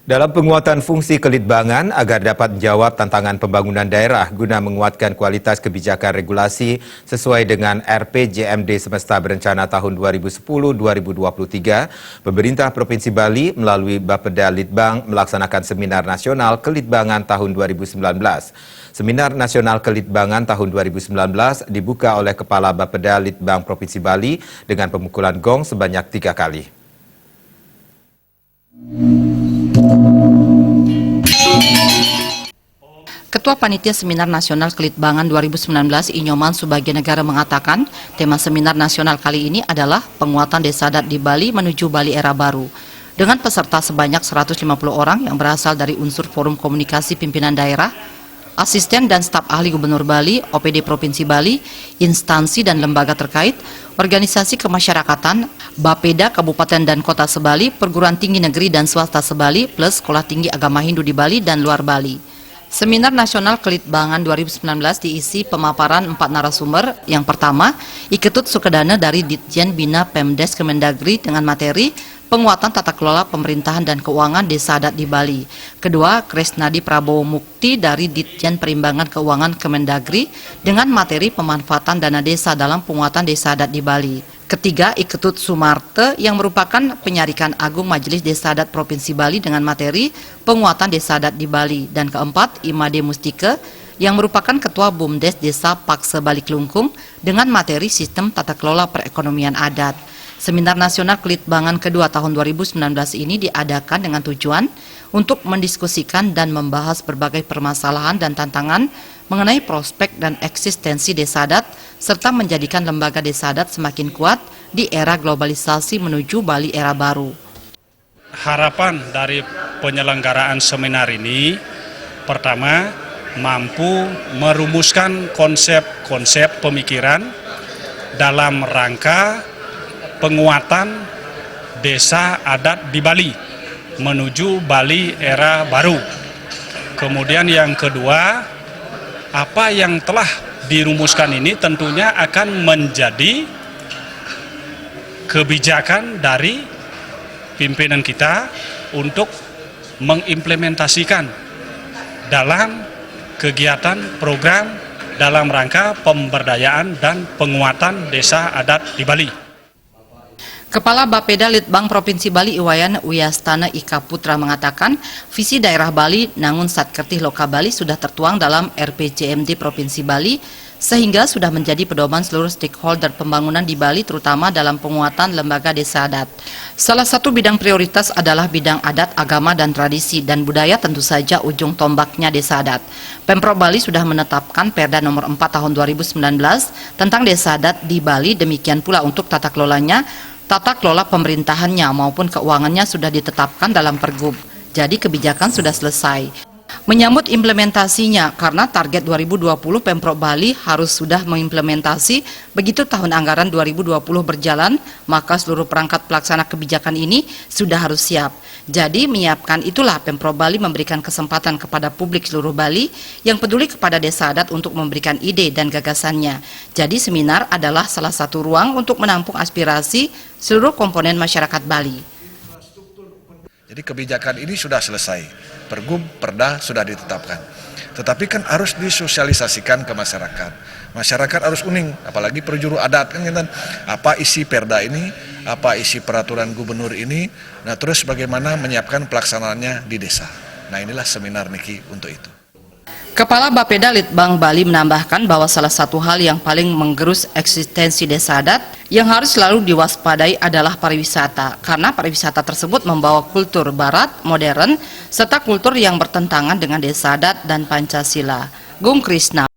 Dalam penguatan fungsi kelitbangan agar dapat menjawab tantangan pembangunan daerah guna menguatkan kualitas kebijakan regulasi sesuai dengan RPJMD Semesta Berencana tahun 2010-2023, pemerintah Provinsi Bali melalui Bapeda Litbang melaksanakan Seminar Nasional Kelitbangan tahun 2019. Seminar Nasional Kelitbangan tahun 2019 dibuka oleh Kepala Bapeda Litbang Provinsi Bali dengan pemukulan gong sebanyak 3 kali. Ketua Panitia Seminar Nasional Kelitbangan 2019 Inyoman Subagio Negara mengatakan tema seminar nasional kali ini adalah penguatan desa adat di Bali menuju Bali era baru. Dengan peserta sebanyak 150 orang yang berasal dari unsur Forum Komunikasi Pimpinan Daerah, asisten dan staf ahli Gubernur Bali, OPD Provinsi Bali, instansi dan lembaga terkait, organisasi kemasyarakatan, Bapeda Kabupaten dan Kota Sebali, perguruan tinggi negeri dan swasta Sebali, plus Sekolah Tinggi Agama Hindu di Bali dan luar Bali. Seminar Nasional Kelitbangan 2019 diisi pemaparan 4 narasumber. Yang pertama, Iketut Sukedana dari Ditjen Bina Pemdes Kemendagri dengan materi penguatan tata kelola pemerintahan dan keuangan desa adat di Bali. Kedua, Kresnadi Prabowo Mukti dari Ditjen Perimbangan Keuangan Kemendagri dengan materi pemanfaatan dana desa dalam penguatan desa adat di Bali. Ketiga, Iketut Sumarte yang merupakan penyarikan agung Majelis Desa Adat Provinsi Bali dengan materi penguatan desa adat di Bali. Dan keempat, Imade Mustike yang merupakan Ketua BUMDes Desa Pakse Bali Kelungkung dengan materi sistem tata kelola perekonomian adat. Seminar Nasional Kelitbangan kedua tahun 2019 ini diadakan dengan tujuan untuk mendiskusikan dan membahas berbagai permasalahan dan tantangan mengenai prospek dan eksistensi desa adat, serta menjadikan lembaga desa adat semakin kuat di era globalisasi menuju Bali era baru. Harapan dari penyelenggaraan seminar ini, pertama, mampu merumuskan konsep-konsep pemikiran dalam rangka penguatan desa adat di Bali menuju Bali era baru. Kemudian yang kedua, apa yang telah dirumuskan ini tentunya akan menjadi kebijakan dari pimpinan kita untuk mengimplementasikan dalam kegiatan program dalam rangka pemberdayaan dan penguatan desa adat di Bali. Kepala Bapeda Litbang Provinsi Bali Iwayan Uyastana Ika Putra mengatakan visi daerah Bali Nangun Satkertih Loka Bali sudah tertuang dalam RPJMD Provinsi Bali sehingga sudah menjadi pedoman seluruh stakeholder pembangunan di Bali terutama dalam penguatan lembaga desa adat. Salah satu bidang prioritas adalah bidang adat, agama dan tradisi dan budaya tentu saja ujung tombaknya desa adat. Pemprov Bali sudah menetapkan Perda nomor 4 tahun 2019 tentang desa adat di Bali, demikian pula untuk tata kelolanya. Tata kelola pemerintahannya maupun keuangannya sudah ditetapkan dalam Pergub. Jadi kebijakan sudah selesai. Menyambut implementasinya karena target 2020 Pemprov Bali harus sudah mengimplementasi, begitu tahun anggaran 2020 berjalan, maka seluruh perangkat pelaksana kebijakan ini sudah harus siap. Jadi menyiapkan itulah Pemprov Bali memberikan kesempatan kepada publik seluruh Bali yang peduli kepada desa adat untuk memberikan ide dan gagasannya. Jadi seminar adalah salah satu ruang untuk menampung aspirasi seluruh komponen masyarakat Bali. Jadi kebijakan ini sudah selesai, Pergub, Perda sudah ditetapkan. Tetapi kan harus disosialisasikan ke masyarakat. Masyarakat harus uning, apalagi perjuru adat kan, apa isi Perda ini, apa isi peraturan gubernur ini, nah terus bagaimana menyiapkan pelaksanaannya di desa. Nah inilah seminar Niki untuk itu. Kepala Bapeda Litbang Bali menambahkan bahwa salah satu hal yang paling menggerus eksistensi desa adat yang harus selalu diwaspadai adalah pariwisata, karena pariwisata tersebut membawa kultur barat, modern, serta kultur yang bertentangan dengan desa adat dan Pancasila. Gung Krisna.